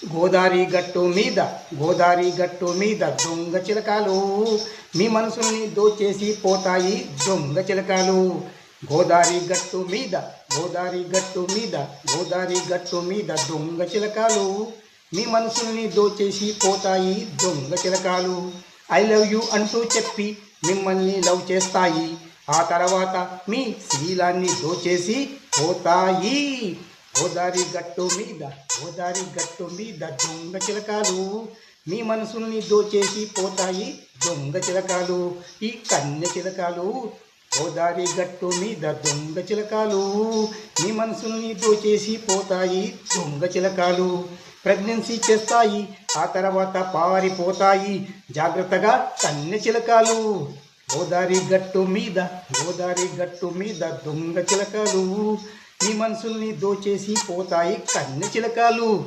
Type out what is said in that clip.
గోదారి గట్టు మీద దొంగ చిలకలు మీ మనసుల్ని దోచేసి పోతాయి దొంగ చిలకలు. గోదారి గట్టు మీద దొంగ చిలకలు మీ మనసుల్ని దోచేసి పోతాయి దొంగ చిలకలు. ఐ లవ్ యూ అంటూ చెప్పి మిమ్మల్ని లవ్ చేస్తాయి, ఆ తర్వాత మీ శీలాన్ని దోచేసి పోతాయి. గోదారి గట్టు మీద దొంగ చిలకలు మీ మనసుల్ని దోచేసి పోతాయి దొంగ చిలకలు. ఈ కన్య చిలకలు గోదారి గట్టు మీద దొంగ చిలకలు మీ మనసుల్ని దోచేసి పోతాయి దొంగ చిలకలు. ప్రెగ్నెన్సీ చేస్తాయి, ఆ తర్వాత పారిపోతాయి, జాగ్రత్తగా కన్య చిలకలు. గోదారి గట్టు మీద దొంగ చిలకలు మీ మనసుల్ని దోచేసి పోతాయి కన్య చిలకలు.